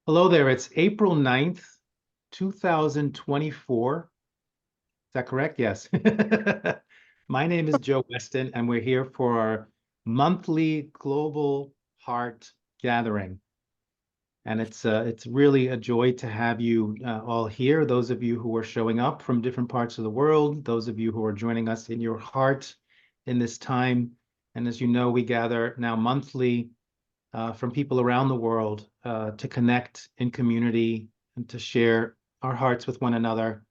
Hello there, it's April 9th, 2024. Is that correct? Yes. My name is Joe Weston, and we're here for our monthly Global Heart Gathering. And it's really a joy to have you all here, those of you who are showing up from different parts of the world, those of you who are joining us in your heart in this time. And as you know, we gather now monthly from people around the world to connect in community and to share our hearts with one another,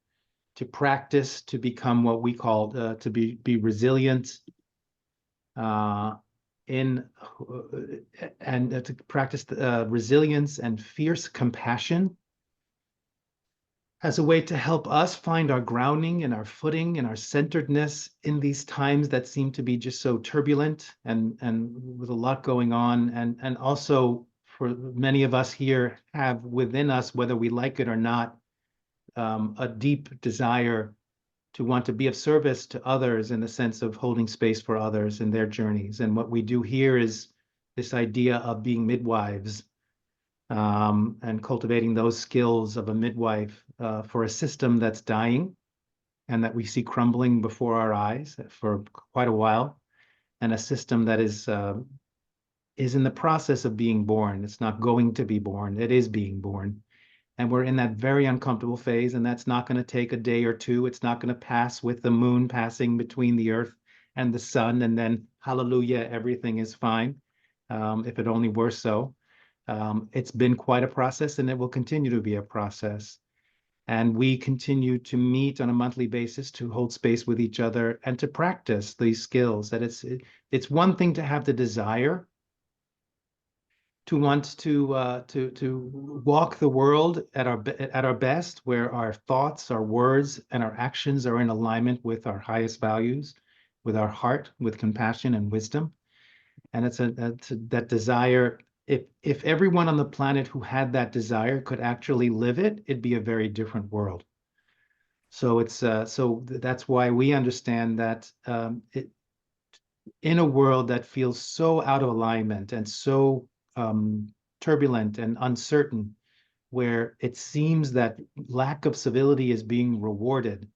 to practice, to become what we call to be resilient in and to practice resilience and fierce compassion as a way to help us find our grounding and our footing and our centeredness in these times that seem to be just so turbulent and with a lot going on. And also for many of us here have within us, whether we like it or not, a deep desire to want to be of service to others in the sense of holding space for others in their journeys. And what we do here is this idea of being midwives and cultivating those skills of a midwife for a system that's dying and that we see crumbling before our eyes for quite a while, and a system that is in the process of being born. It's not going to be born, it is being born. And we're in that very uncomfortable phase, and that's not going to take a day or two. It's not going to pass with the moon passing between the earth and the sun, and then hallelujah, everything is fine. If it only were so. It's been quite a process, and it will continue to be a process. And we continue to meet on a monthly basis to hold space with each other and to practice these skills. That it's one thing to have the desire to want to walk the world at our best, where our thoughts, our words, and our actions are in alignment with our highest values, with our heart, with compassion and wisdom. And it's that desire. If everyone on the planet who had that desire could actually live it, it'd be a very different world. So that's why we understand that in a world that feels so out of alignment and so turbulent and uncertain, where it seems that lack of civility is being rewarded,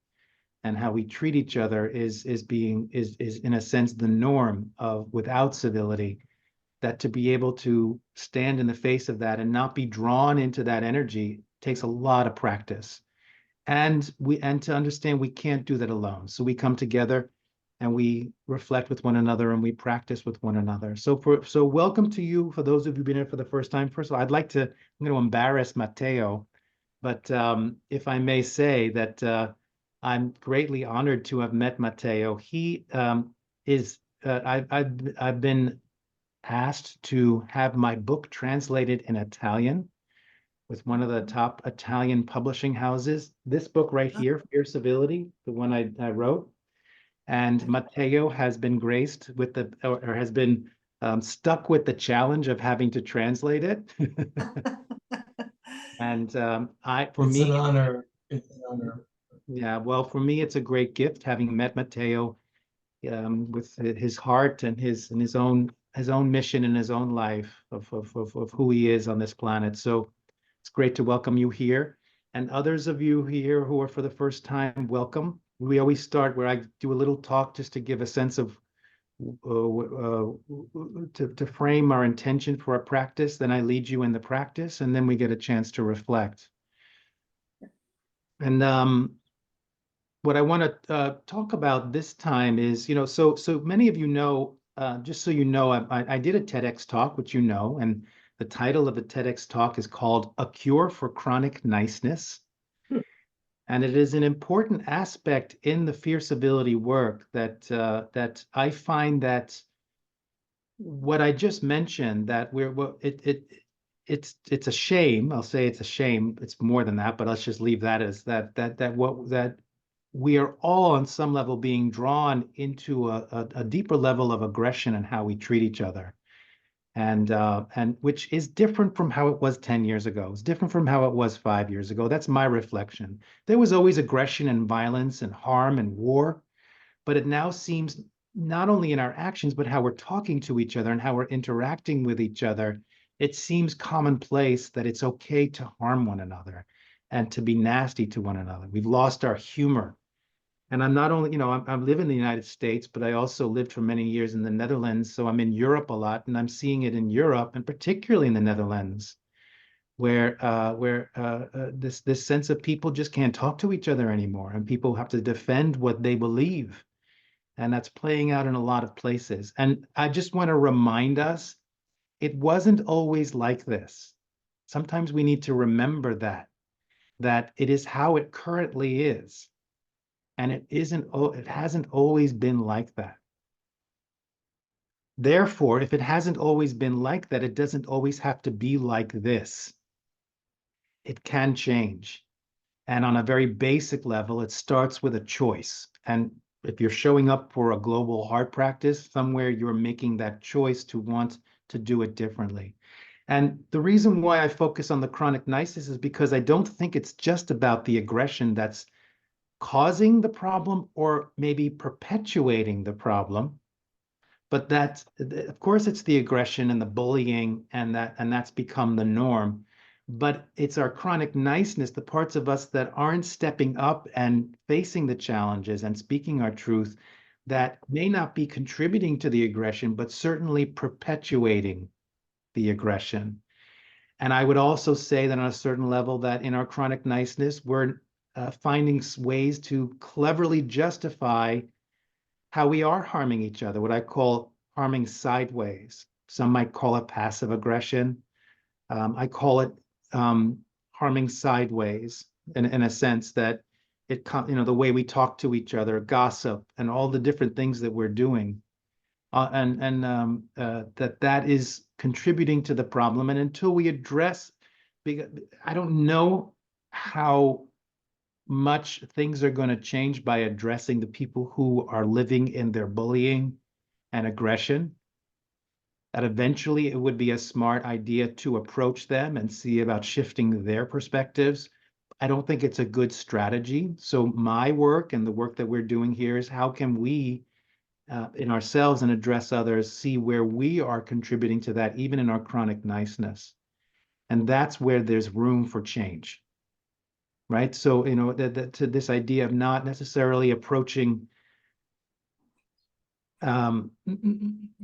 and how we treat each other is in a sense the norm of without civility, that to be able to stand in the face of that and not be drawn into that energy takes a lot of practice. And to understand we can't do that alone. So we come together and we reflect with one another and we practice with one another. So welcome to you, for those of you who've been here for the first time. First of all, I'm going to embarrass Matteo, but if I may say that I'm greatly honored to have met Matteo. He I've been asked to have my book translated in Italian with one of the top Italian publishing houses. This book right here, Fierce Civility, the one I wrote. And Matteo has been graced with or has been stuck with the challenge of having to translate it. And It's an honor. It's an honor. Yeah, well, for me, it's a great gift having met Matteo with his heart and his own mission in his own life of who he is on this planet. So it's great to welcome you here. And others of you here who are for the first time, welcome. We always start where I do a little talk just to give a sense of to frame our intention for our practice. Then I lead you in the practice, and then we get a chance to reflect. And what I want to talk about this time is, so many of you know, just so you know, I did a TEDx talk, which you know, and the title of the TEDx talk is called "A Cure for Chronic Niceness." And it is an important aspect in the fierce civility work that I find that what I just mentioned, that it's a shame. I'll say it's a shame. It's more than that, but let's just leave that as that we are all on some level being drawn into a deeper level of aggression and how we treat each other. And which is different from how it was 10 years ago. It's different from how it was 5 years ago. That's my reflection. There was always aggression and violence and harm and war, but it now seems not only in our actions, but how we're talking to each other and how we're interacting with each other it seems commonplace that it's okay to harm one another and to be nasty to one another. We've lost our humor. And I'm not only, I live in the United States, but I also lived for many years in the Netherlands. So I'm in Europe a lot, and I'm seeing it in Europe, and particularly in the Netherlands, where this sense of people just can't talk to each other anymore, and people have to defend what they believe. And that's playing out in a lot of places. And I just want to remind us, it wasn't always like this. Sometimes we need to remember that it is how it currently is. And it hasn't always been like that. Therefore, if it hasn't always been like that, it doesn't always have to be like this. It can change. And on a very basic level, it starts with a choice. And if you're showing up for a global heart practice, somewhere you're making that choice to want to do it differently. And the reason why I focus on the chronic niceness is because I don't think it's just about the aggression that's causing the problem or maybe perpetuating the problem, but that's, of course, it's the aggression and the bullying, and that's become the norm. But it's our chronic niceness, the parts of us that aren't stepping up and facing the challenges and speaking our truth, that may not be contributing to the aggression, but certainly perpetuating the aggression. And I would also say that on a certain level, that in our chronic niceness, we're finding ways to cleverly justify how we are harming each other, what I call harming sideways. Some might call it passive aggression. I call it harming sideways in a sense that the way we talk to each other, gossip, and all the different things that we're doing, that is contributing to the problem. And until we address, I don't know how much things are going to change by addressing the people who are living in their bullying and aggression. That eventually it would be a smart idea to approach them and see about shifting their perspectives. I don't think it's a good strategy. So my work and the work that we're doing here is how can we, in ourselves and address others, see where we are contributing to that, even in our chronic niceness. And that's where there's room for change. Right? So, to this idea of not necessarily approaching the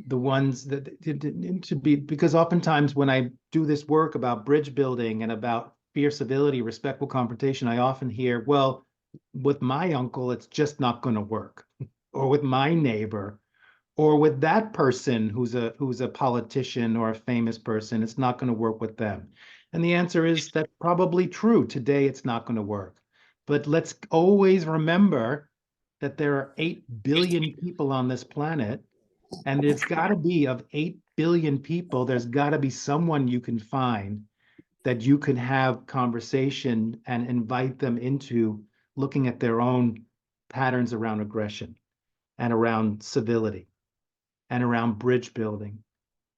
ones that to be, because oftentimes when I do this work about bridge building and about fierce civility, respectful confrontation, I often hear, well, with my uncle, it's just not going to work, or with my neighbor, or with that person who's a politician or a famous person, it's not going to work with them. And the answer is that's probably true. Today, it's not going to work. But let's always remember that there are 8 billion people on this planet, and there's got to be, of 8 billion people, there's got to be someone you can find that you can have conversation and invite them into looking at their own patterns around aggression and around civility and around bridge building,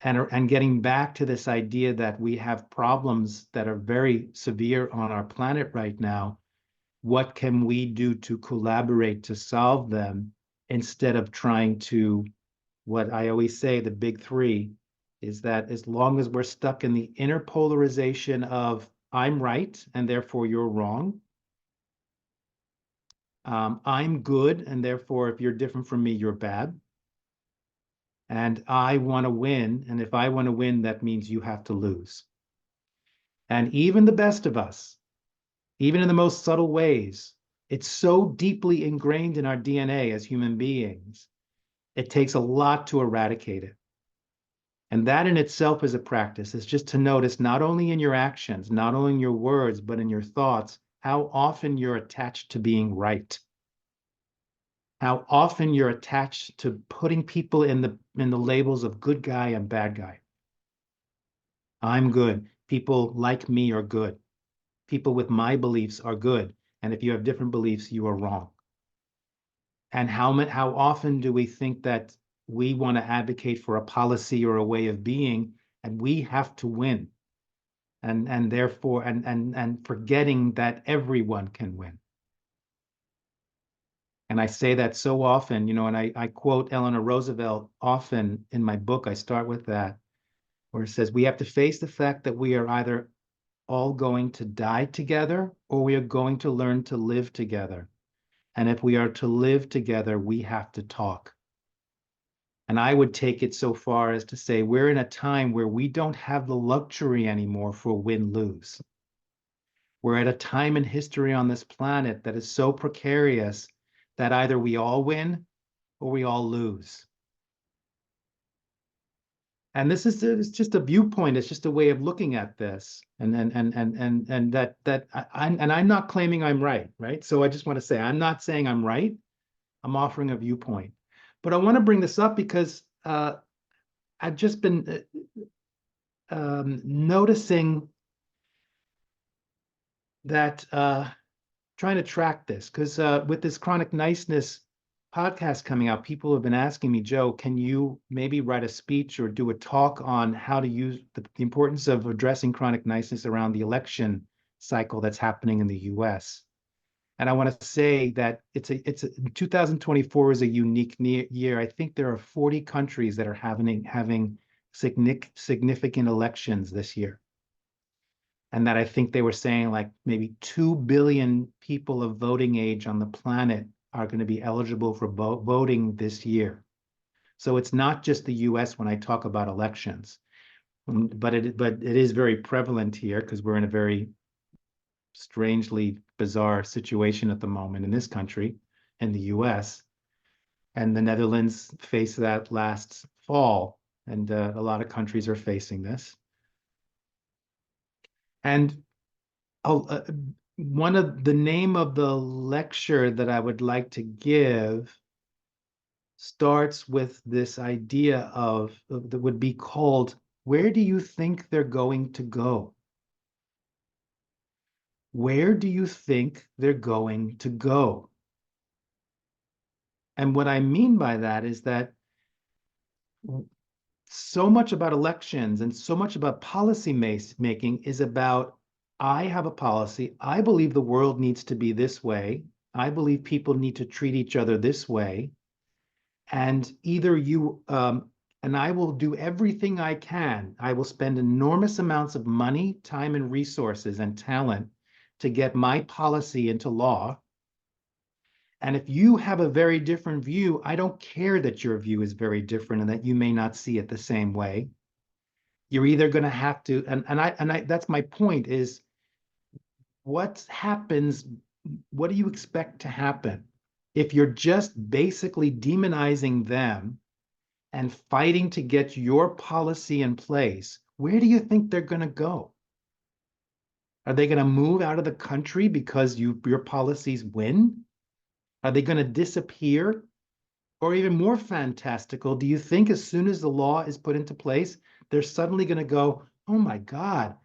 and getting back to this idea that we have problems that are very severe on our planet right now. What can we do to collaborate to solve them, instead of trying to, what I always say, the big three, is that as long as we're stuck in the inner polarization of I'm right and therefore you're wrong, I'm good and therefore if you're different from me, you're bad, and I want to win, and if I want to win, that means you have to lose. And even the best of us, even in the most subtle ways, it's so deeply ingrained in our DNA as human beings, it takes a lot to eradicate it. And that in itself is a practice. It's just to notice, not only in your actions, not only in your words, but in your thoughts, how often you're attached to being right. How often you're attached to putting people in the labels of good guy and bad guy. I'm good. People like me are good. People with my beliefs are good. And if you have different beliefs, you are wrong. And how often do we think that we want to advocate for a policy or a way of being, and we have to win, and therefore forgetting that everyone can win. And I say that so often, and I quote Eleanor Roosevelt often in my book. I start with that, where it says we have to face the fact that we are either all going to die together or we are going to learn to live together. And if we are to live together, we have to talk. And I would take it so far as to say we're in a time where we don't have the luxury anymore for win-lose. We're at a time in history on this planet that is so precarious that either we all win or we all lose. And this is it's just a viewpoint. It's just a way of looking at this, and I'm not claiming I'm right, right? So I just want to say I'm not saying I'm right. I'm offering a viewpoint, but I want to bring this up because I've just been noticing that trying to track this because with this chronic niceness podcast coming out, people have been asking me, Joe, can you maybe write a speech or do a talk on how to use the importance of addressing chronic niceness around the election cycle that's happening in the US? And I want to say that 2024 is a unique year. I think there are 40 countries that are having significant elections this year. And that I think they were saying like maybe 2 billion people of voting age on the planet are going to be eligible for voting this year. So it's not just the US when I talk about elections, but it is very prevalent here because we're in a very strangely bizarre situation at the moment in this country, in the US. And the Netherlands faced that last fall, and a lot of countries are facing this. And one of the name of the lecture that I would like to give starts with this idea of that would be called, where do you think they're going to go? Where do you think they're going to go? And what I mean by that is that so much about elections and so much about policy making is about, I have a policy. I believe the world needs to be this way. I believe people need to treat each other this way. And either you, and I will do everything I can. I will spend enormous amounts of money, time, and resources and talent to get my policy into law. And if you have a very different view, I don't care that your view is very different and that you may not see it the same way. You're either going to have to, and that's my point is, what happens, what do you expect to happen if you're just basically demonizing them and fighting to get your policy in place? Where do you think they're going to go? Are they going to move out of the country because your policies win? Are they going to disappear? Or even more fantastical, do you think as soon as the law is put into place, they're suddenly going to go, oh my God,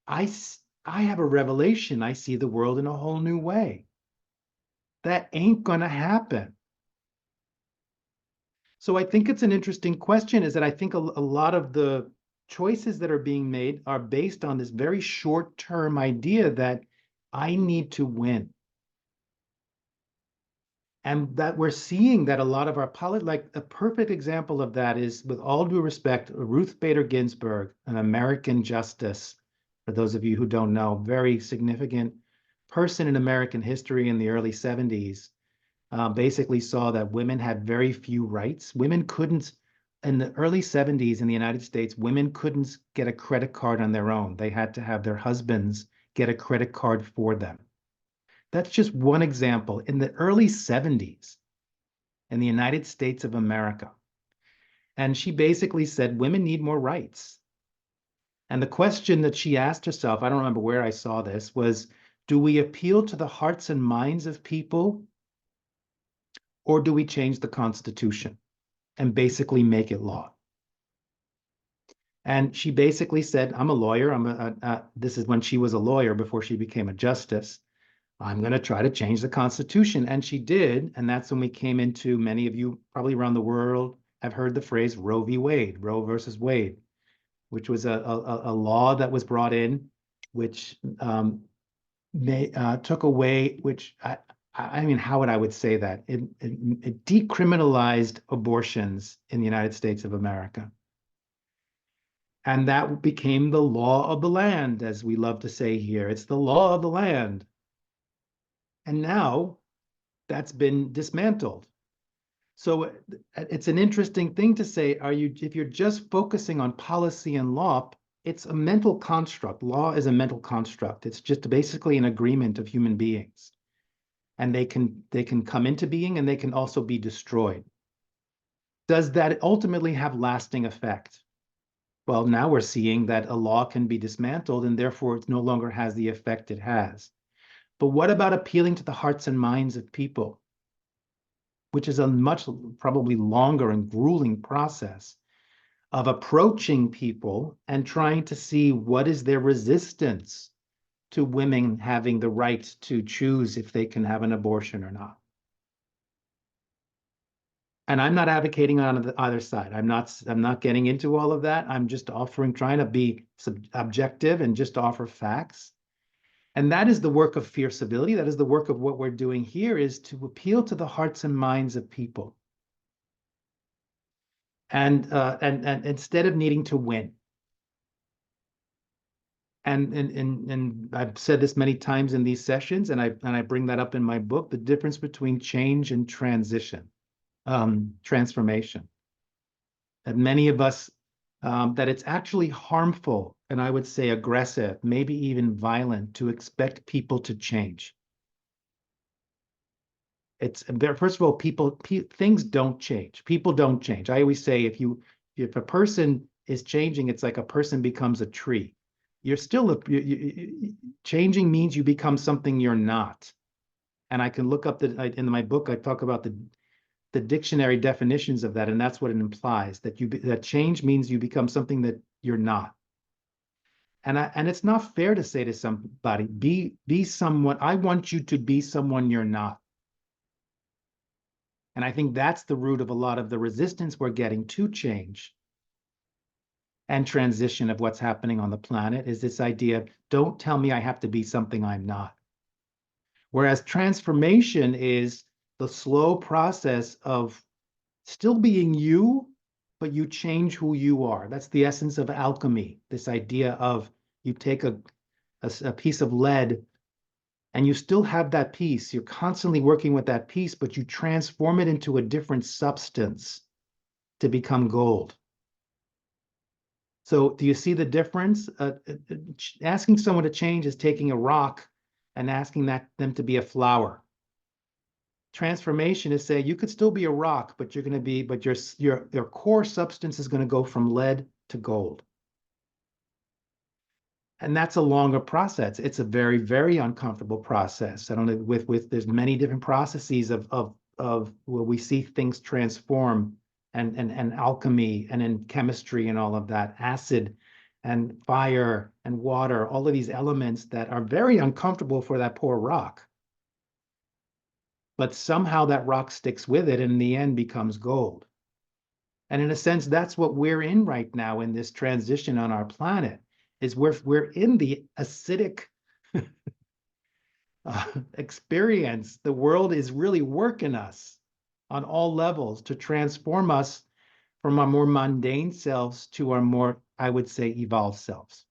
I have a revelation. I see the world in a whole new way. That ain't going to happen. So I think it's an interesting question, is that I think a lot of the choices that are being made are based on this very short-term idea that I need to win. And that we're seeing that a lot of our like a perfect example of that is, with all due respect, Ruth Bader Ginsburg, an American justice, for those of you who don't know, very significant person in American history in the early 70s, basically saw that women had very few rights. Women couldn't, in the early 70s in the United States, women couldn't get a credit card on their own. They had to have their husbands get a credit card for them. That's just one example. In the early 70s in the United States of America. And she basically said, women need more rights. And the question that she asked herself, I don't remember where I saw this, was, do we appeal to the hearts and minds of people, or do we change the Constitution and basically make it law? And she basically said, I'm a lawyer. This is when she was a lawyer before she became a justice. I'm going to try to change the Constitution. And she did. And that's when we came into, many of you probably around the world have heard the phrase Roe v. Wade, Roe versus Wade, which was a law that was brought in, which took away, which, I mean, how would I would say that? It decriminalized abortions in the United States of America. And that became the law of the land, as we love to say here. It's the law of the land. And now that's been dismantled. So it's an interesting thing to say, if you're just focusing on policy and law, it's a mental construct. Law is a mental construct. It's just basically an agreement of human beings. And they can come into being and they can also be destroyed. Does that ultimately have lasting effect? Well, now we're seeing that a law can be dismantled and therefore it no longer has the effect it has. But what about appealing to the hearts and minds of people, which is a much probably longer and grueling process of approaching people and trying to see what is their resistance to women having the right to choose if they can have an abortion or not. And I'm not advocating on either side. I'm not getting into all of that. I'm just trying to be objective and just offer facts. And that is the work of fierce civility. That is the work of what we're doing here, is to appeal to the hearts and minds of people. And instead of needing to win. And I've said this many times in these sessions, and I bring that up in my book, the difference between change and transition. Transformation. That many of us, that it's actually harmful, and I would say aggressive, maybe even violent, to expect people to change. It's, first of all, things don't change. People don't change. I always say if a person is changing, it's like a person becomes a tree. You're still, changing means you become something you're not. And I can look up in my book, I talk about the dictionary definitions of that, and that's what it implies, that change means you become something that you're not. And it's not fair to say to somebody, be someone, I want you to be someone you're not. And I think that's the root of a lot of the resistance we're getting to change and transition of what's happening on the planet, is this idea, don't tell me I have to be something I'm not. Whereas transformation is the slow process of still being you, but you change who you are. That's the essence of alchemy, this idea of you take a piece of lead and you still have that piece. You're constantly working with that piece, but you transform it into a different substance to become gold. So do you see the difference? Asking someone to change is taking a rock and asking them to be a flower. Transformation is saying you could still be a rock, but you're going to be, but your core substance is going to go from lead to gold. And that's a longer process. It's a very, very uncomfortable process. I don't know, there's many different processes of where we see things transform, and alchemy and in chemistry and all of that, acid and fire and water, all of these elements that are very uncomfortable for that poor rock. But somehow that rock sticks with it and in the end becomes gold. And in a sense, that's what we're in right now in this transition on our planet, is we're in the acidic experience. The world is really working us on all levels to transform us from our more mundane selves to our more, I would say, evolved selves.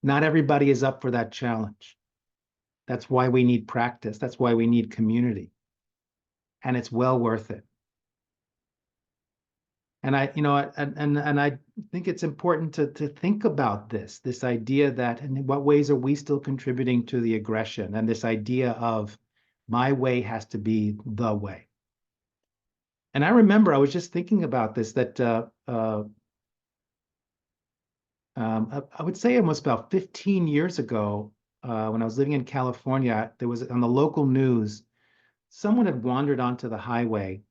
Not everybody is up for that challenge. That's why we need practice. That's why we need community. And it's well worth it. And I think it's important to think about this idea that in what ways are we still contributing to the aggression, and this idea of my way has to be the way. And I remember I was just thinking about this, that I would say almost about 15 years ago, when I was living in California, there was on the local news, someone had wandered onto the highway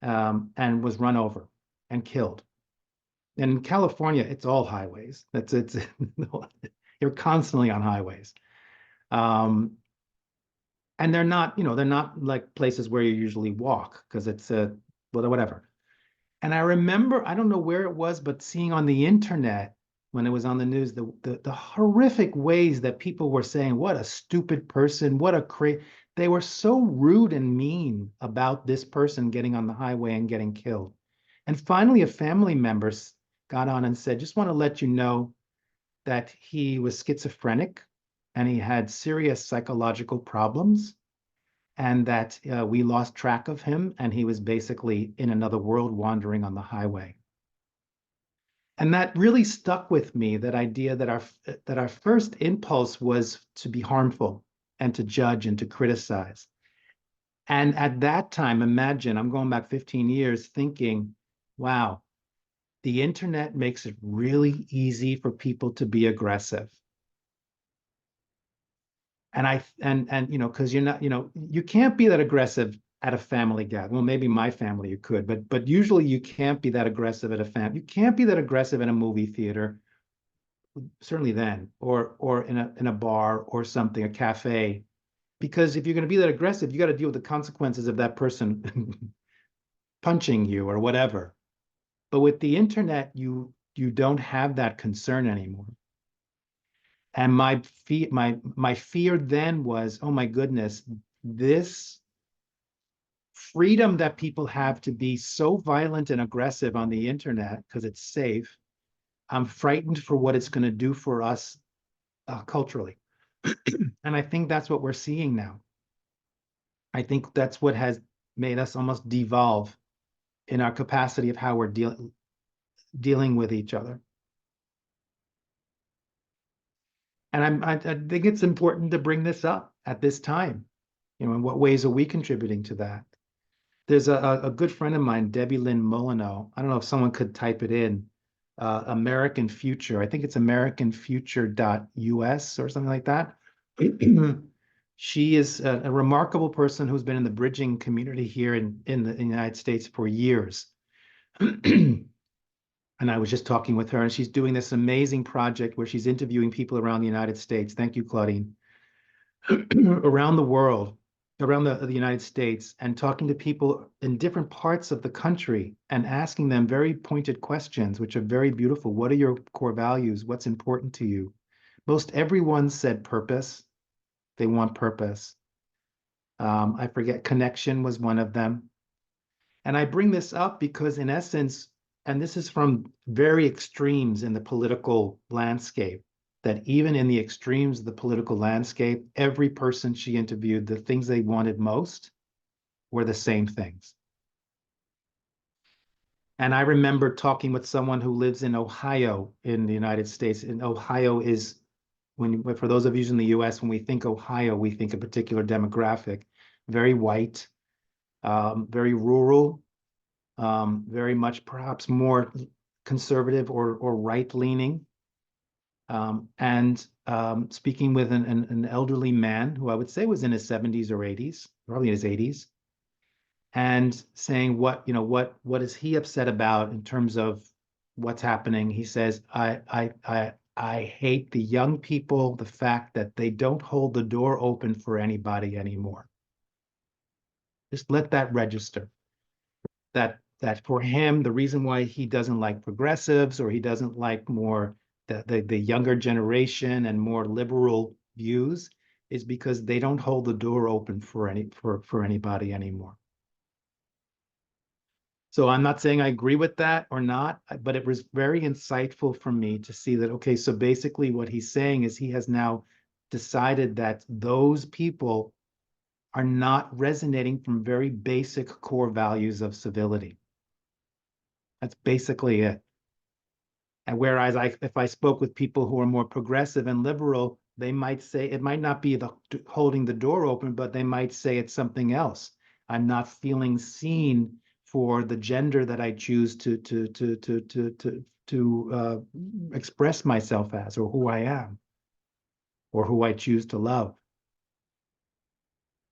and was run over and killed. And in California, it's all highways. You're constantly on highways. And they're not, they're not like places where you usually walk, because it's well, whatever. And I remember, I don't know where it was, but seeing on the internet when it was on the news, the horrific ways that people were saying, what a stupid person, what a crazy. They were so rude and mean about this person getting on the highway and getting killed. And finally, a family member got on and said, just want to let you know that he was schizophrenic and he had serious psychological problems, and that we lost track of him and he was basically in another world wandering on the highway. And that really stuck with me, that idea that our first impulse was to be harmful and to judge and to criticize. And at that time, imagine, I'm going back 15 years thinking, wow, the internet makes it really easy for people to be aggressive. And you know, because you're not, you know, you can't be that aggressive at a family gathering. Well, maybe my family you could, but usually you can't be that aggressive at a family. You can't be that aggressive in a movie theater, certainly then, or in a bar or something, a cafe, because if you're going to be that aggressive, you got to deal with the consequences of that person punching you or whatever. But with the internet, you don't have that concern anymore. And my fear then was, oh my goodness, this freedom that people have to be so violent and aggressive on the internet because it's safe, I'm frightened for what it's going to do for us culturally. And I think that's what we're seeing now. I think that's what has made us almost devolve in our capacity of how we're dealing with each other. And I think it's important to bring this up at this time. You know, in what ways are we contributing to that? There's a good friend of mine, 𝗵𝗶𝗰𝗁𝗀. I don't know if someone could type it in. American Future. I think it's 𝗪𝗏𝗏𝐴future.us or something like that. She is a remarkable person who's been in the bridging community here in the United States for years. And I was just talking with her, and she's doing this amazing project where she's interviewing people around the United States. Thank you, Claudine. Around the world, around the United States, and talking to people in different parts of the country and asking them very pointed questions, which are very beautiful. What are your core values? What's important to you? Most everyone said purpose. They want purpose. I forget, connection was one of them. And I bring this up because in essence, and this is from very extremes in the political landscape, that even in the extremes of the political landscape, every person she interviewed, the things they wanted most were the same things. And I remember talking with someone who lives in Ohio in the United States. And Ohio is, for those of you in the US, when we think Ohio, we think a particular demographic, very white, very rural, very much perhaps more conservative or right-leaning. Speaking with an elderly man who I would say was in his 70s or 80s, probably in his 80s, and saying what is he upset about in terms of what's happening. He says, I hate the young people, the fact that they don't hold the door open for anybody anymore. Just let that register. That for him, the reason why he doesn't like progressives, or he doesn't like more the younger generation and more liberal views, is because they don't hold the door open for anybody anymore. So I'm not saying I agree with that or not, but it was very insightful for me to see that, okay, so basically what he's saying is he has now decided that those people are not resonating from very basic core values of civility. That's basically it. And whereas if I spoke with people who are more progressive and liberal, they might say it might not be the holding the door open, but they might say it's something else. I'm not feeling seen for the gender that I choose to express myself as, or who I am, or who I choose to love.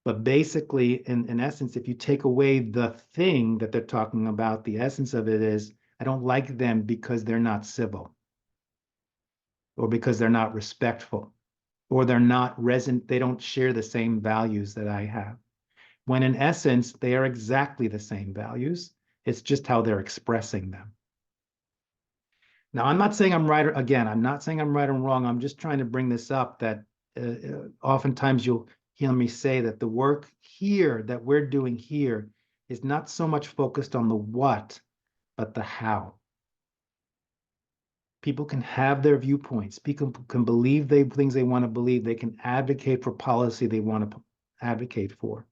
But basically, in essence, if you take away the thing that they're talking about, the essence of it is, I don't like them because they're not civil, or because they're not respectful, or they're not they don't share the same values that I have. When in essence, they are exactly the same values. It's just how they're expressing them. Now, I'm not saying I'm right, again, I'm not saying I'm right or wrong. I'm just trying to bring this up that oftentimes you'll hear me say that the work here that we're doing here is not so much focused on the what, but the how. People can have their viewpoints. People can believe things they want to believe. They can advocate for policy they want to advocate for.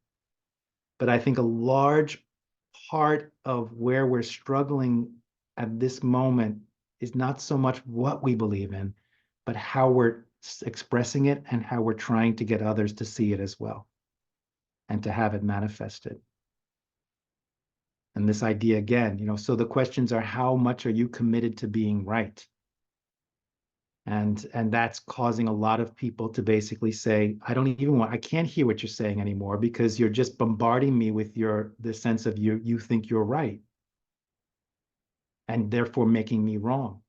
But I think a large part of where we're struggling at this moment is not so much what we believe in, but how we're expressing it and how we're trying to get others to see it as well and to have it manifested. And this idea again, so the questions are, how much are you committed to being right? And that's causing a lot of people to basically say, I can't hear what you're saying anymore because you're just bombarding me with the sense of you think you're right and therefore making me wrong.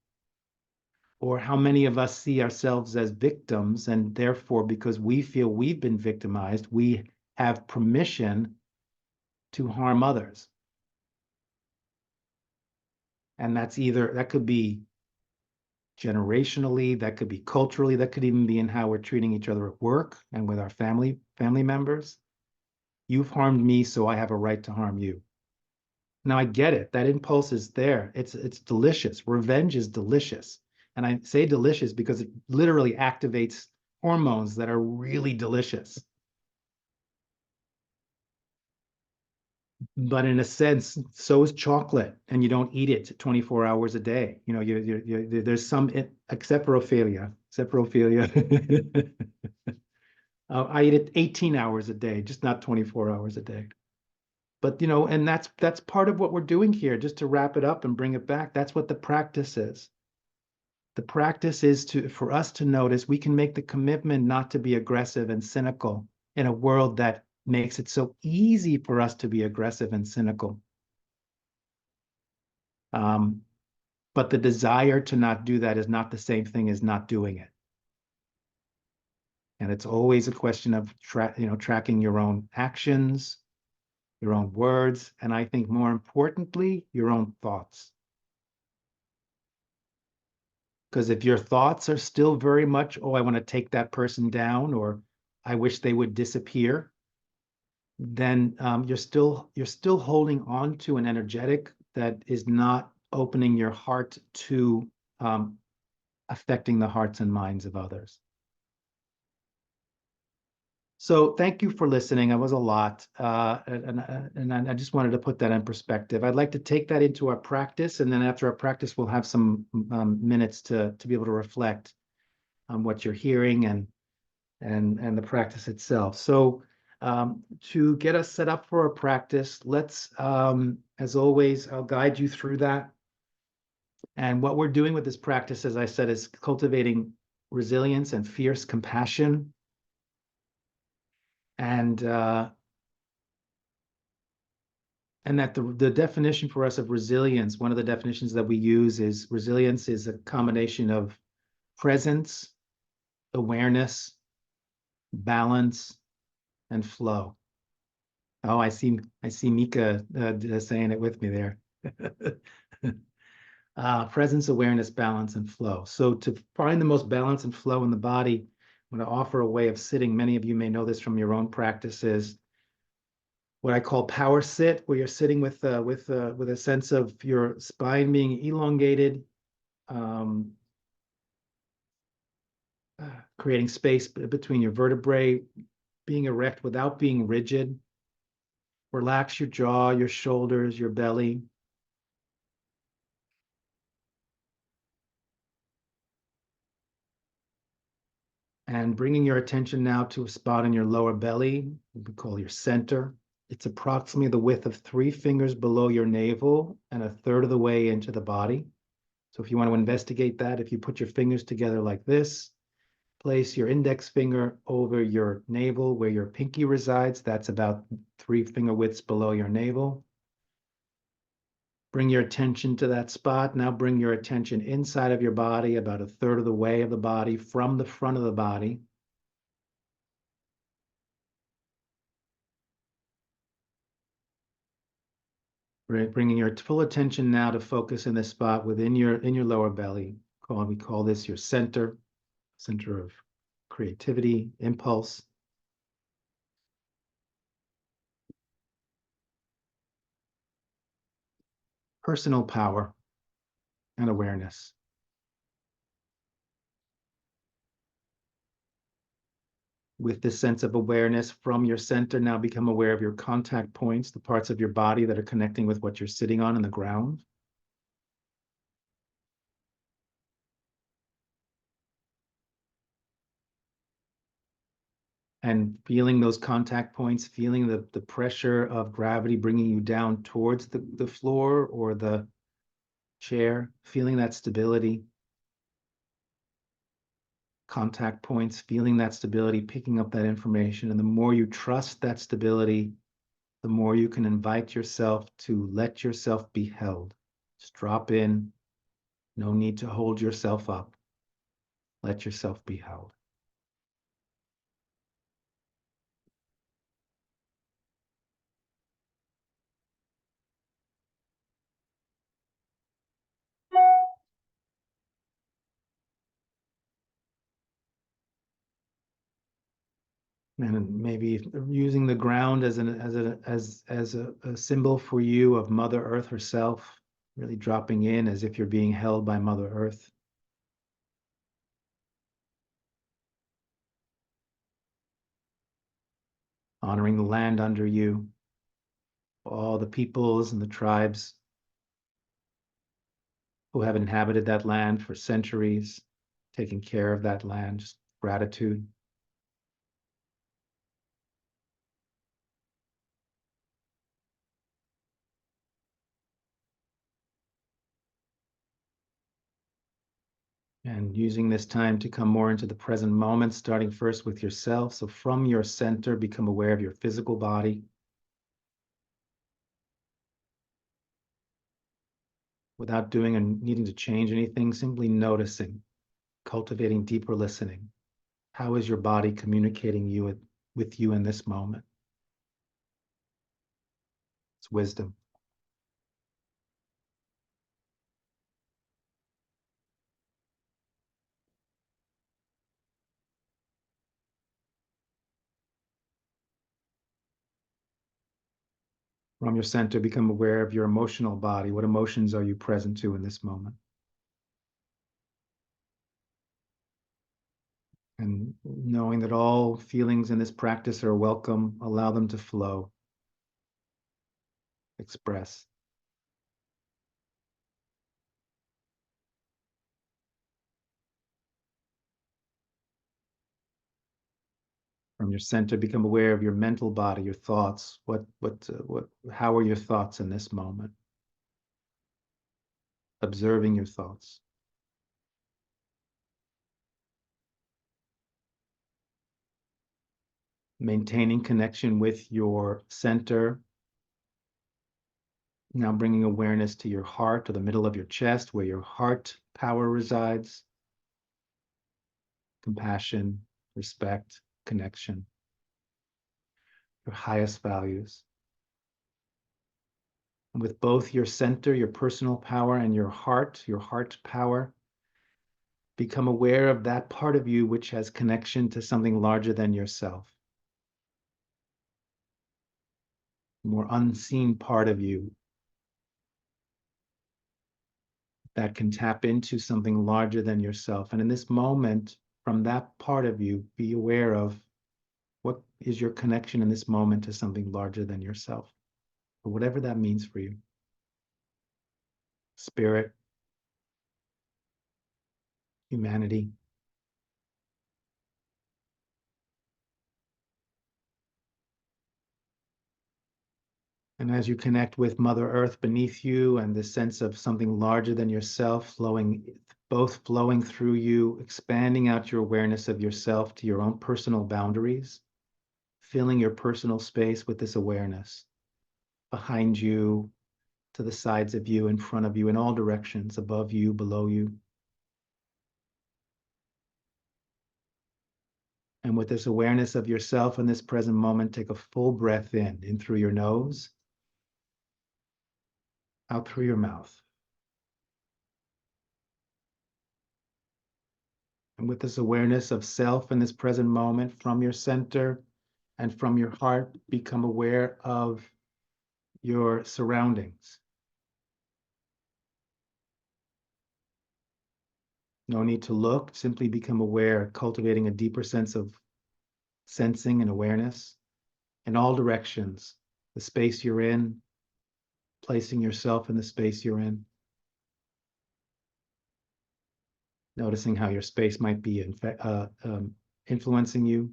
Or how many of us see ourselves as victims, and therefore, because we feel we've been victimized, we have permission to harm others. And that could be generationally, that could be culturally, that could even be in how we're treating each other at work and with our family members. You've harmed me, so I have a right to harm you. Now I get it. That impulse is there. It's delicious. Revenge is delicious. And I say delicious because it literally activates hormones that are really delicious. But in a sense, so is chocolate, and you don't eat it 24 hours a day. There's some, except for 𝗴𝗶𝗰𝗄, I eat it 18 hours a day, just not 24 hours a day. But, and that's part of what we're doing here, just to wrap it up and bring it back. That's what the practice is. The practice is for us to notice we can make the commitment not to be aggressive and cynical in a world that makes it so easy for us to be aggressive and cynical. But the desire to not do that is not the same thing as not doing it. And it's always a question of tracking your own actions, your own words, and I think more importantly, your own thoughts. Because if your thoughts are still very much, oh, I want to take that person down, or I wish they would disappear, then you're still holding on to an energetic that is not opening your heart to affecting the hearts and minds of others. So thank you for listening. It was a lot, and I just wanted to put that in perspective. I'd like to take that into our practice, and then after our practice, we'll have some minutes to be able to reflect on what you're hearing and the practice itself. So to get us set up for a practice, let's, as always, I'll guide you through that. And what we're doing with this practice, as I said, is cultivating resilience and fierce compassion. And that the definition for us of resilience, one of the definitions that we use is resilience is a combination of presence, awareness, balance, and flow. Oh, I see Mika saying it with me there. Presence, awareness, balance, and flow. So to find the most balance and flow in the body, I'm going to offer a way of sitting. Many of you may know this from your own practices. What I call power sit, where you're sitting with a sense of your spine being elongated, creating space between your vertebrae, being erect without being rigid. Relax your jaw, your shoulders, your belly. And bringing your attention now to a spot in your lower belly, we call your center. It's approximately the width of 3 fingers below your navel and 1/3 of the way into the body. So if you want to investigate that, if you put your fingers together like this, place your index finger over your navel where your pinky resides. That's about 3 finger widths below your navel. Bring your attention to that spot. Now bring your attention inside of your body, about 1/3 of the way of the body from the front of the body. Bringing your full attention now to focus in this spot within your lower belly. We call this your center of creativity, impulse. Personal power and awareness. With this sense of awareness from your center, now become aware of your contact points, the parts of your body that are connecting with what you're sitting on in the ground. And feeling those contact points, feeling the pressure of gravity bringing you down towards the floor or the chair, feeling that stability. Contact points, feeling that stability, picking up that information. And the more you trust that stability, the more you can invite yourself to let yourself be held. Just drop in. No need to hold yourself up. Let yourself be held. And maybe using the ground as a symbol for you of Mother Earth herself, really dropping in as if you're being held by Mother Earth. Honoring the land under you, all the peoples and the tribes who have inhabited that land for centuries, taking care of that land, just gratitude. And using this time to come more into the present moment, starting first with yourself. So from your center, become aware of your physical body. Without doing and needing to change anything, simply noticing, cultivating deeper listening. How is your body communicating with you in this moment? It's wisdom. From your center, become aware of your emotional body. What emotions are you present to in this moment? And knowing that all feelings in this practice are welcome, allow them to flow, express. From your center, become aware of your mental body, your thoughts. How are your thoughts in this moment? Observing your thoughts. Maintaining connection with your center. Now bringing awareness to your heart, to the middle of your chest, where your heart power resides. Compassion, respect, connection. Your highest values. And with both your center, your personal power, and your heart power, become aware of that part of you which has connection to something larger than yourself. More unseen part of you that can tap into something larger than yourself. And in this moment, from that part of you, be aware of what is your connection in this moment to something larger than yourself, or whatever that means for you. Spirit, humanity. And as you connect with Mother Earth beneath you and this sense of something larger than yourself both flowing through you, expanding out your awareness of yourself to your own personal boundaries, filling your personal space with this awareness behind you, to the sides of you, in front of you, in all directions, above you, below you. And with this awareness of yourself in this present moment, take a full breath in through your nose, out through your mouth. And with this awareness of self in this present moment, from your center and from your heart, become aware of your surroundings. No need to look, simply become aware, cultivating a deeper sense of sensing and awareness in all directions, the space you're in, placing yourself in the space you're in. Noticing how your space might be influencing you.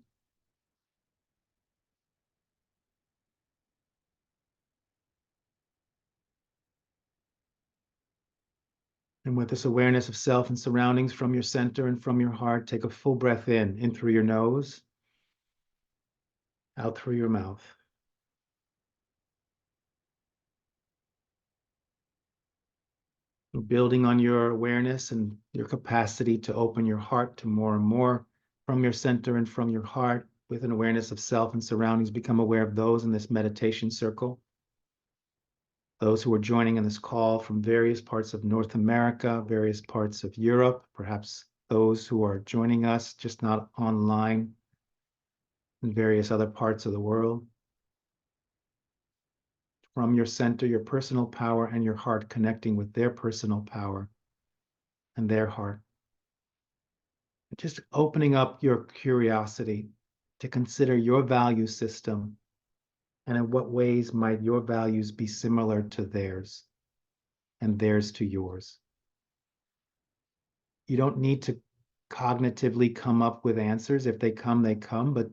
And with this awareness of self and surroundings from your center and from your heart, take a full breath in through your nose, out through your mouth. Building on your awareness and your capacity to open your heart to more and more from your center and from your heart, with an awareness of self and surroundings, become aware of those in this meditation circle. Those who are joining in this call from various parts of North America, various parts of Europe, perhaps those who are joining us just not online in various other parts of the world. From your center, your personal power and your heart connecting with their personal power and their heart. Just opening up your curiosity to consider your value system and in what ways might your values be similar to theirs and theirs to yours. You don't need to cognitively come up with answers. If they come, they come. But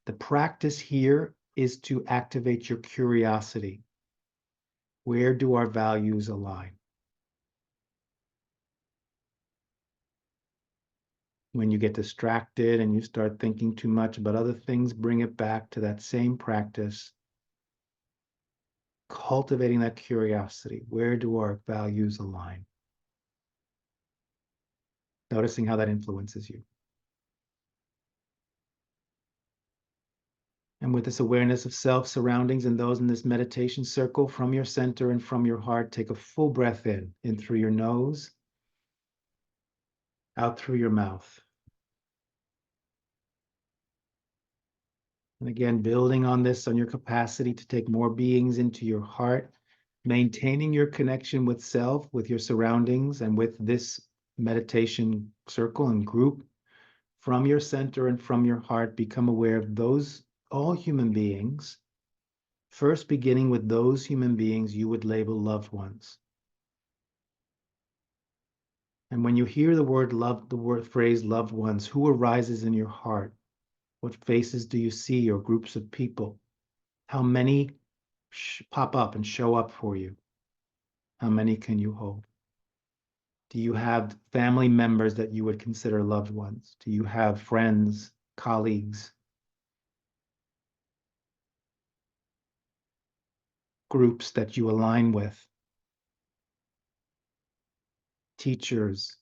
the practice here is to activate your curiosity. Where do our values align? When you get distracted and you start thinking too much about other things, bring it back to that same practice. Cultivating that curiosity. Where do our values align? Noticing how that influences you. And with this awareness of self, surroundings, and those in this meditation circle, from your center and from your heart, take a full breath in through your nose, out through your mouth. And again, building on this, on your capacity to take more beings into your heart, maintaining your connection with self, with your surroundings, and with this meditation circle and group. From your center and from your heart, become aware of those, all human beings, first beginning with those human beings you would label loved ones. And when you hear the word love, the phrase loved ones, who arises in your heart? What faces do you see or groups of people? How many pop up and show up for you? How many can you hold? Do you have family members that you would consider loved ones? Do you have friends, colleagues, groups that you align with? Teachers,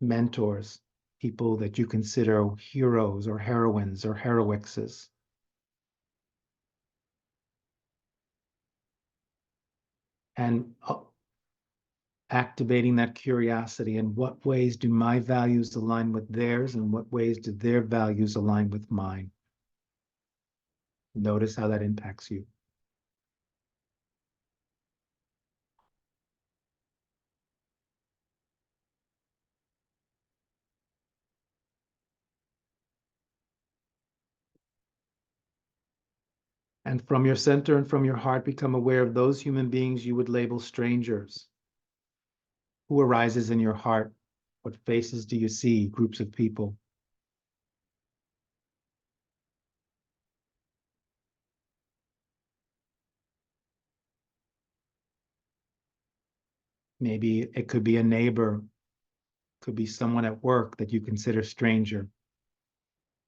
mentors, people that you consider heroes or heroines or heroixes. And activating that curiosity. In what ways do my values align with theirs, and what ways do their values align with mine? Notice how that impacts you. And from your center and from your heart, become aware of those human beings you would label strangers. Who arises in your heart? What faces do you see? Groups of people. Maybe it could be a neighbor, could be someone at work that you consider stranger,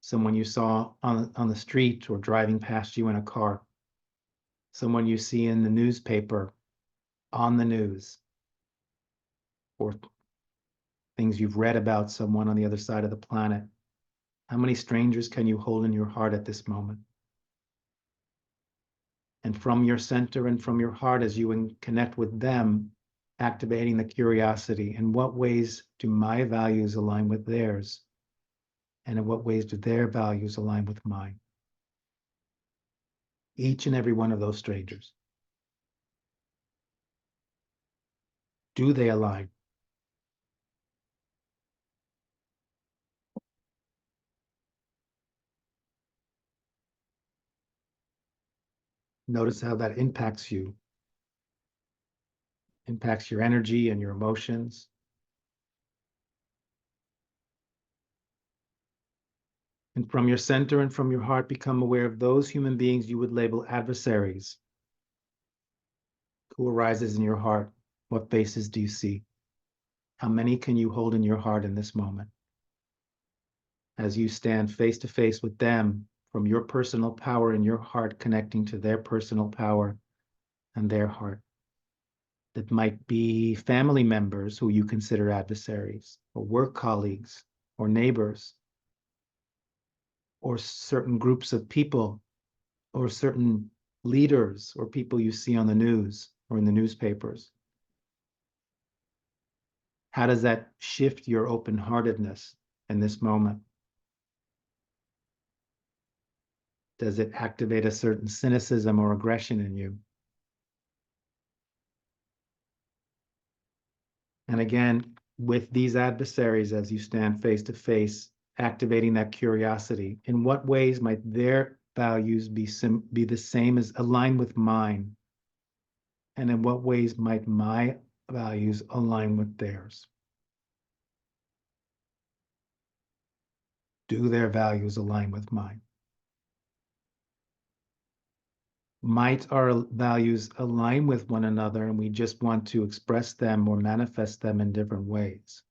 someone you saw on the street or driving past you in a car, someone you see in the newspaper, on the news, or things you've read about someone on the other side of the planet. How many strangers can you hold in your heart at this moment? And from your center and from your heart, as you connect with them, activating the curiosity, in what ways do my values align with theirs? And in what ways do their values align with mine? Each and every one of those strangers. Do they align? Notice how that impacts you, impacts your energy and your emotions. And from your center and from your heart, become aware of those human beings you would label adversaries. Who arises in your heart? What faces do you see? How many can you hold in your heart in this moment? As you stand face to face with them, from your personal power in your heart, connecting to their personal power and their heart. That might be family members who you consider adversaries, or work colleagues, or neighbors, or certain groups of people, or certain leaders, or people you see on the news or in the newspapers. How does that shift your open-heartedness in this moment? Does it activate a certain cynicism or aggression in you? And again, with these adversaries, as you stand face to face, activating that curiosity, in what ways might their values be the same as aligned with mine? And in what ways might my values align with theirs? Do their values align with mine? Might our values align with one another and we just want to express them or manifest them in different ways?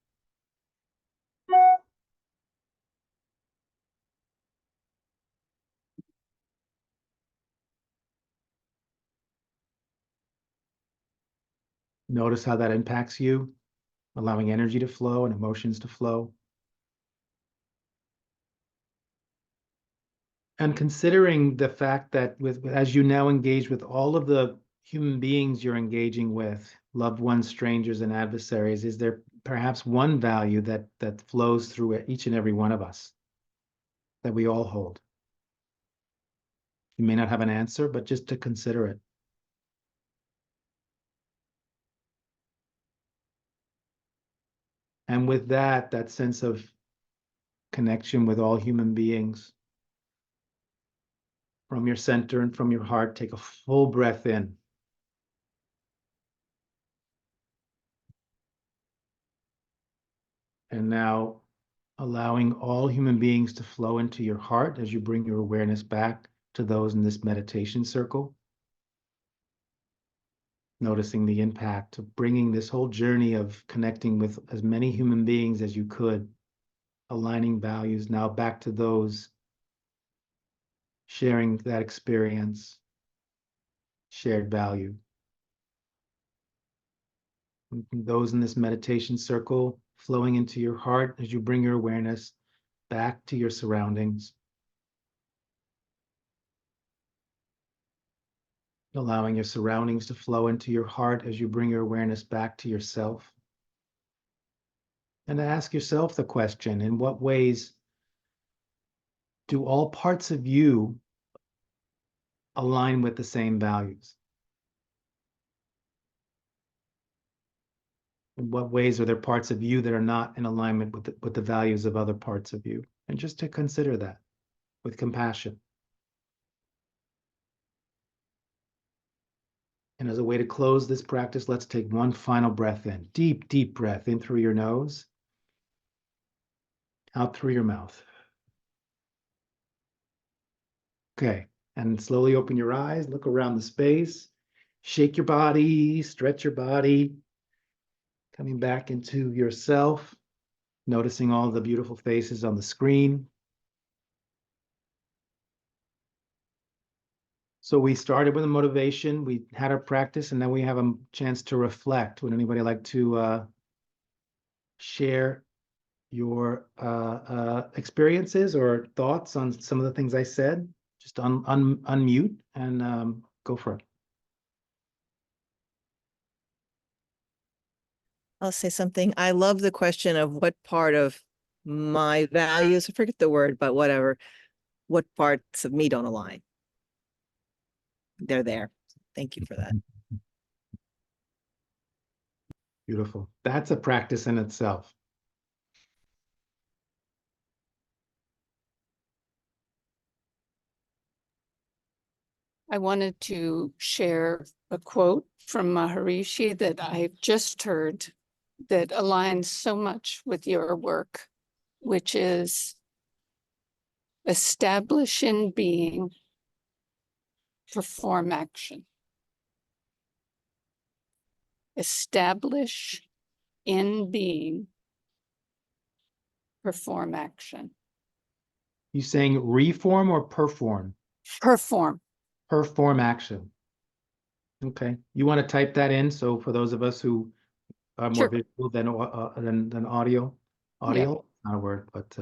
Notice how that impacts you, allowing energy to flow and emotions to flow. And considering the fact that as you now engage with all of the human beings you're engaging with, loved ones, strangers, and adversaries, is there perhaps one value that flows through each and every one of us that we all hold? You may not have an answer, but just to consider it. And with that sense of connection with all human beings, from your center and from your heart, take a full breath in. And now allowing all human beings to flow into your heart as you bring your awareness back to those in this meditation circle. Noticing the impact of bringing this whole journey of connecting with as many human beings as you could, aligning values now back to those sharing that experience, shared value. Those in this meditation circle flowing into your heart as you bring your awareness back to your surroundings. Allowing your surroundings to flow into your heart as you bring your awareness back to yourself. And to ask yourself the question, in what ways do all parts of you align with the same values? In what ways are there parts of you that are not in alignment with the values of other parts of you? And just to consider that with compassion. And as a way to close this practice, let's take one final breath in. Deep, deep breath in through your nose, out through your mouth. Okay, and slowly open your eyes, look around the space, shake your body, stretch your body, coming back into yourself, noticing all the beautiful faces on the screen. So we started with a motivation, we had our practice, and now we have a chance to reflect. Would anybody like to share your experiences or thoughts on some of the things I said? Just unmute and go for it. I'll say something. I love the question of what part of my values, I forget the word, but whatever, what parts of me don't align. They're there. Thank you for that. Beautiful. That's a practice in itself. I wanted to share a quote from 𝗪𝗶𝘁 that I've just heard that aligns so much with your work, which is establish in being, perform action. Establish in being, perform action. You saying reform or perform? Perform. Perform action. Okay. You want to type that in? So for those of us who are more Sure. visual than audio, not a word, but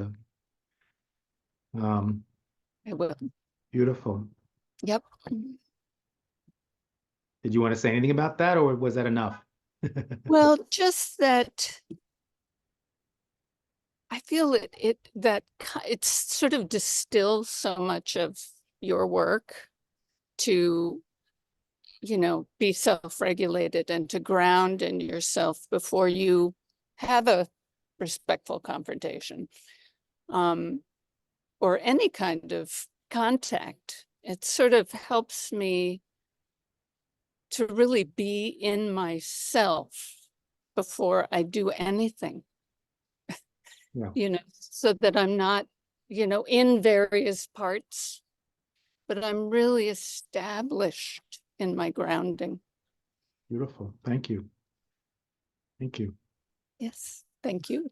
I will. beautiful. Yep. Did you want to say anything about that, or was that enough? Well, just that I feel it sort of distills so much of your work to, you know, be self-regulated and to ground in yourself before you have a respectful confrontation, or any kind of contact. It sort of helps me to really be in myself before I do anything. Yeah. You know, so that I'm not, you know, in various parts, but I'm really established in my grounding. Beautiful. Thank you. Thank you. Yes, thank you.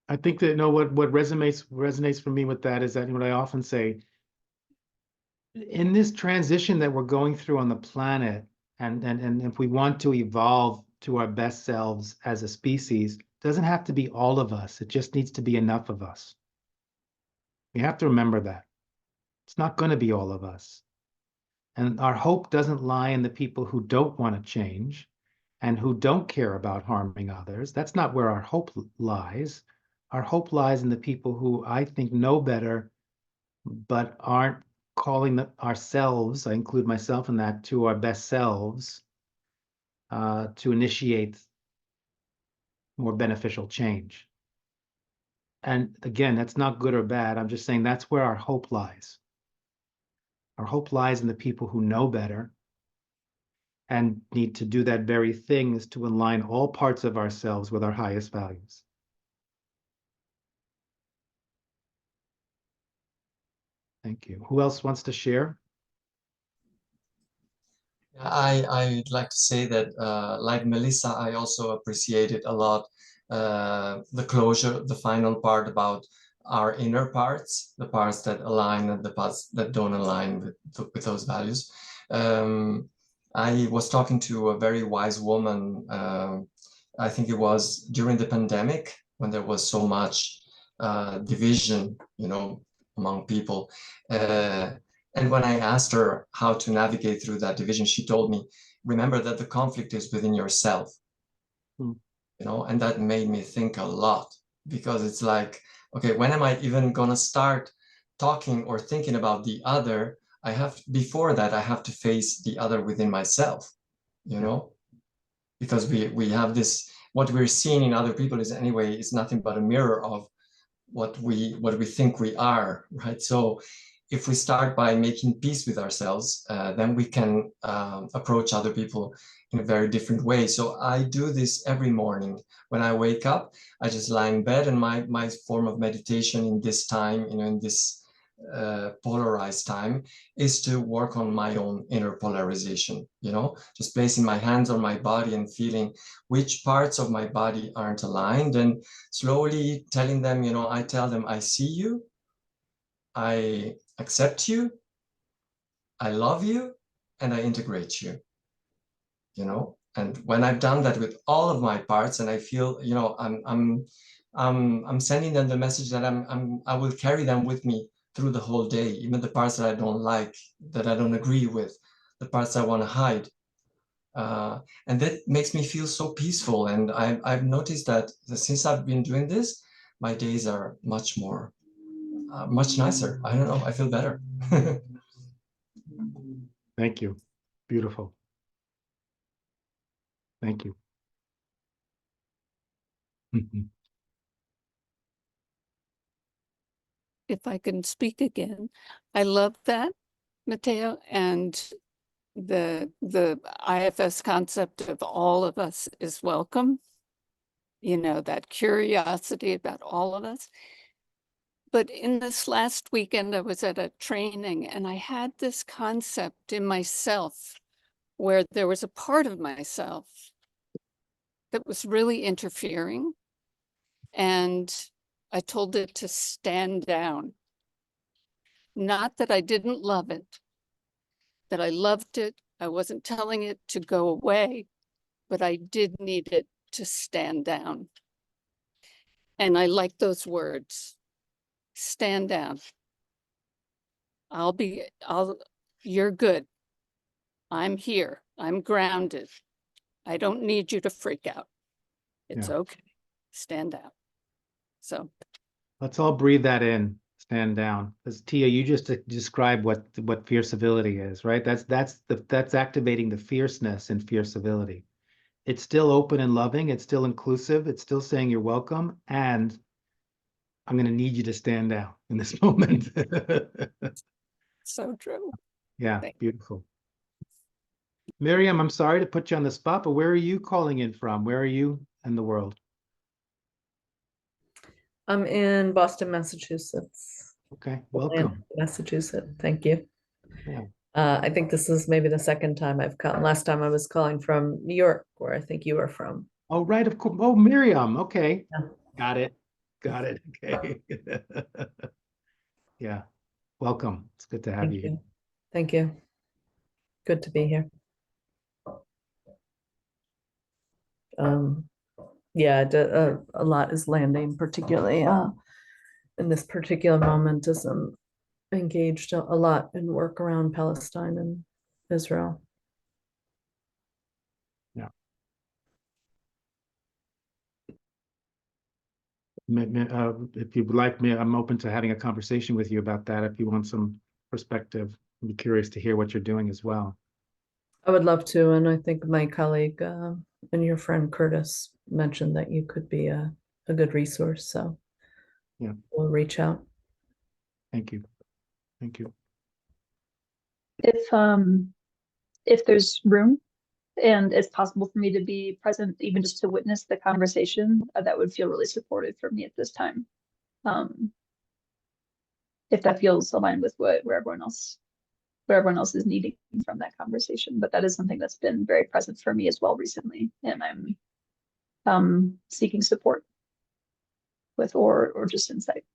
I think that, you know, what resonates for me with that is that what I often say, in this transition that we're going through on the planet, and if we want to evolve to our best selves as a species, it doesn't have to be all of us. It just needs to be enough of us. We have to remember that. It's not going to be all of us. And our hope doesn't lie in the people who don't want to change and who don't care about harming others. That's not where our hope lies. Our hope lies in the people who I think know better, but aren't calling ourselves, I include myself in that, to our best selves, to initiate more beneficial change. And again, that's not good or bad. I'm just saying that's where our hope lies. Our hope lies in the people who know better and need to do that very thing, is to align all parts of ourselves with our highest values. Thank you. Who else wants to share? I'd like to say that, like Melissa, I also appreciated a lot the closure, the final part about our inner parts, the parts that align and the parts that don't align with those values. I was talking to a very wise woman, I think it was during the pandemic, when there was so much division, you know, among people. And when I asked her how to navigate through that division, she told me, remember that the conflict is within yourself. You know, and that made me think a lot, because it's like, okay, when am I even gonna start talking or thinking about the other? Before that, I have to face the other within myself, you know, because we have this, what we're seeing in other people is anyway, is nothing but a mirror of what we think we are, right? So if we start by making peace with ourselves, then we can approach other people in a very different way. So I do this every morning. When I wake up, I just lie in bed, and my form of meditation in this time, you know, in this polarized time, is to work on my own inner polarization, you know, just placing my hands on my body and feeling which parts of my body aren't aligned, and slowly telling them, you know, I tell them, I see you, I accept you, I love you, and I integrate you, you know. And when I've done that with all of my parts, and I feel, you know, I'm sending them the message that I will carry them with me through the whole day, even the parts that I don't like, that I don't agree with, the parts I want to hide. And that makes me feel so peaceful. And I've noticed that since I've been doing this, my days are much more, much nicer. I don't know, I feel better. Thank you. Beautiful. Thank you. if I can speak again, I love that, Matteo, and the IFS concept of all of us is welcome. You know, that curiosity about all of us. But in this last weekend, I was at a training and I had this concept in myself where there was a part of myself that was really interfering. And I told it to stand down. Not that I didn't love it, that I loved it. I wasn't telling it to go away, but I did need it to stand down. And I like those words, stand down. You're good. I'm here. I'm grounded. I don't need you to freak out. It's okay. Stand down. So let's all breathe that in. Stand down. As Tia, you just described what fierce civility is, right? That's activating the fierceness in fierce civility. It's still open and loving. It's still inclusive. It's still saying you're welcome. And I'm going to need you to stand down in this moment. so true. Yeah, beautiful. Miriam, I'm sorry to put you on the spot, but where are you calling in from? Where are you in the world? I'm in Boston, Massachusetts. Okay, welcome. Massachusetts, thank you. Yeah. I think this is maybe the second time I've come. Last time I was calling from New York, where I think you are from. Oh, right, of course. Oh, Miriam, okay. Yeah. Got it. Okay. Yeah, welcome. It's good to have you here. Thank you. Good to be here. Yeah, a lot is landing, particularly in this particular moment, as I'm engaged a lot in work around Palestine and Israel. Yeah. If you'd like me, I'm open to having a conversation with you about that. If you want some perspective, I'd be curious to hear what you're doing as well. I would love to, and I think my colleague and your friend Curtis mentioned that you could be a good resource, so yeah, we'll reach out. Thank you. Thank you. If there's room and it's possible for me to be present, even just to witness the conversation, that would feel really supportive for me at this time. If that feels aligned with where everyone else is needing from that conversation, but that is something that's been very present for me as well recently, and I'm seeking support with or just insight.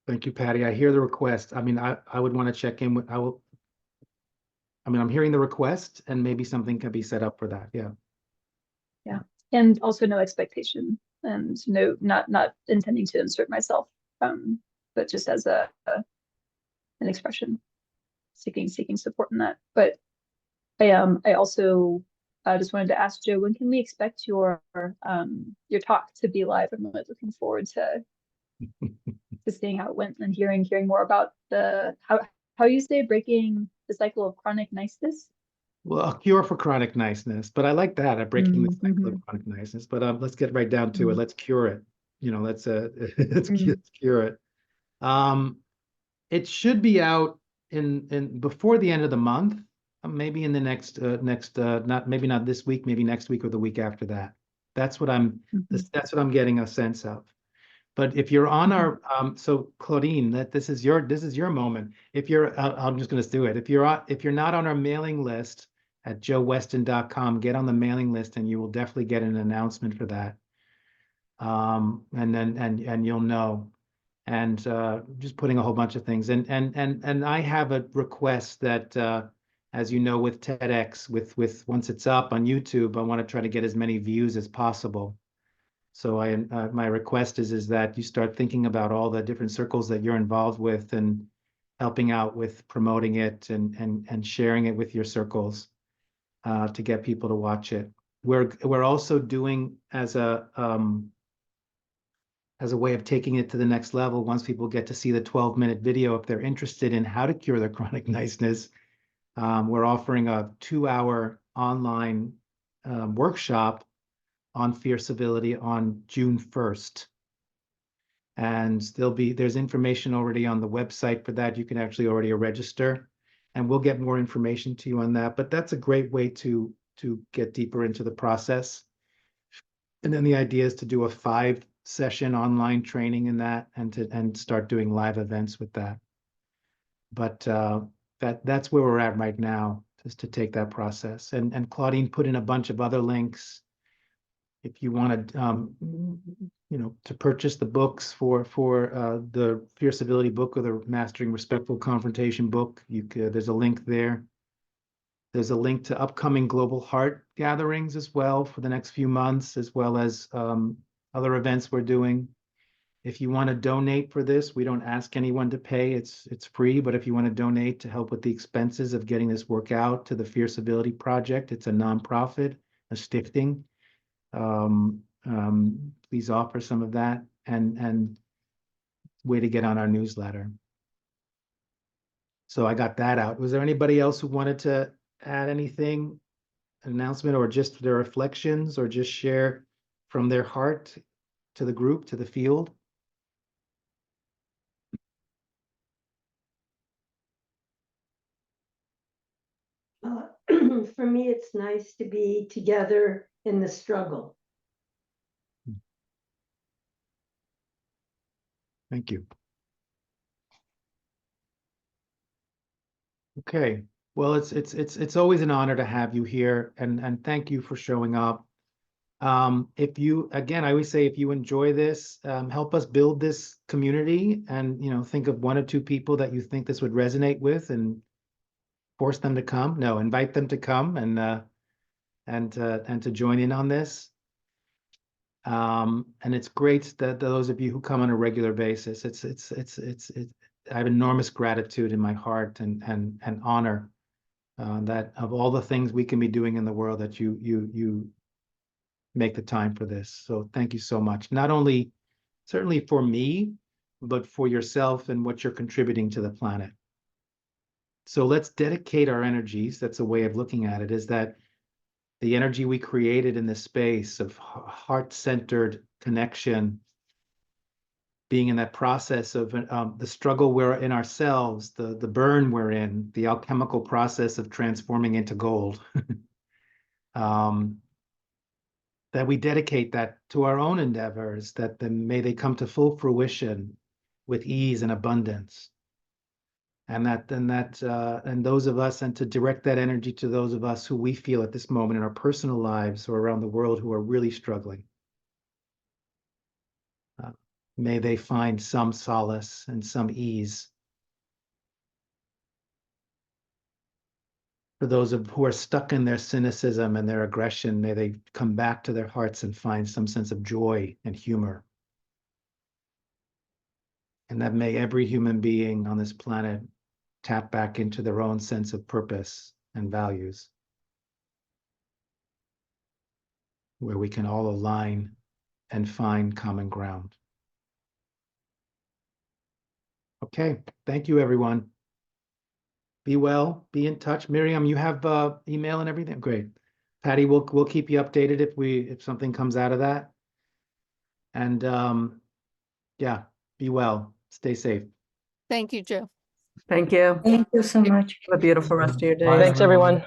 Thank you, Patty. I hear the request. I mean, I would want to check in with, I'm hearing the request, and maybe something can be set up for that. Yeah. Yeah. And also no expectation, and not intending to insert myself, but just as an expression, seeking support in that. But I also just wanted to ask Joe, when can we expect your talk to be live? I'm really looking forward to seeing how it went and hearing more about how you say breaking the cycle of chronic niceness. Well, a cure for chronic niceness, but I like that, breaking the cycle of chronic niceness. But let's get right down to it. Let's cure it. Let's cure it. It should be out in before the end of the month, maybe in the next not this week, maybe next week or the week after that. That's what that's what I'm getting a sense of. But if you're on our so Claudine, this is your moment. If you're I'm just going to do it. If you're not on our mailing list at joeweston.com, get on the mailing list, and you will definitely get an announcement for that. And you'll know. And just putting a whole bunch of things. And I have a request that as you know, with TEDx, with once it's up on YouTube, I want to try to get as many views as possible. So my request is that you start thinking about all the different circles that you're involved with and helping out with promoting it and sharing it with your circles to get people to watch it. We're also doing as a way of taking it to the next level. Once people get to see the 12-minute video, if they're interested in how to cure their chronic niceness, we're offering a 2-hour online workshop on Fierce Civility on June 1st. And there's information already on the website for that. You can actually already register, and we'll get more information to you on that. But that's a great way to get deeper into the process. And then the idea is to do a 5-session online training in that, and start doing live events with that. But that's where we're at right now, just to take that process. And Claudine put in a bunch of other links. If you want to, to purchase the books for the Fierce Civility book or the Mastering Respectful Confrontation book, there's a link there. There's a link to upcoming Global Heart gatherings as well for the next few months, as well as other events we're doing. If you want to donate for this, we don't ask anyone to pay. It's free, but if you want to donate to help with the expenses of getting this work out to the Fierce Civility Project, it's a nonprofit, a stifting. Please offer some of that, and way to get on our newsletter. So I got that out. Was there anybody else who wanted to add anything, an announcement, or just their reflections, or just share from their heart to the group, to the field? For me, it's nice to be together in the struggle. Thank you. Okay. Well, it's always an honor to have you here, and thank you for showing up. If you, again, I always say, if you enjoy this, help us build this community, and think of 1 or 2 people that you think this would resonate with, and force them to come. No, invite them to come and to join in on this. And it's great that those of you who come on a regular basis. I have enormous gratitude in my heart and honor that of all the things we can be doing in the world, that you make the time for this. So thank you so much. Not only certainly for me, but for yourself and what you're contributing to the planet. So let's dedicate our energies. That's a way of looking at it, is that the energy we created in this space of heart-centered connection, being in that process of the struggle we're in ourselves, the burn we're in, the alchemical process of transforming into gold, that we dedicate that to our own endeavors, that may they come to full fruition with ease and abundance. And those of us, and to direct that energy to those of us who we feel at this moment in our personal lives or around the world who are really struggling. May they find some solace and some ease. For those who are stuck in their cynicism and their aggression, may they come back to their hearts and find some sense of joy and humor. And that may every human being on this planet tap back into their own sense of purpose and values, where we can all align and find common ground. Okay, thank you, everyone. Be well, be in touch. Miriam, you have email and everything? Great. Patty, we'll keep you updated if something comes out of that. And yeah, be well, stay safe. Thank you, Joe. Thank you. Thank you so much. Have a beautiful rest of your day. Bye, Thanks, everyone.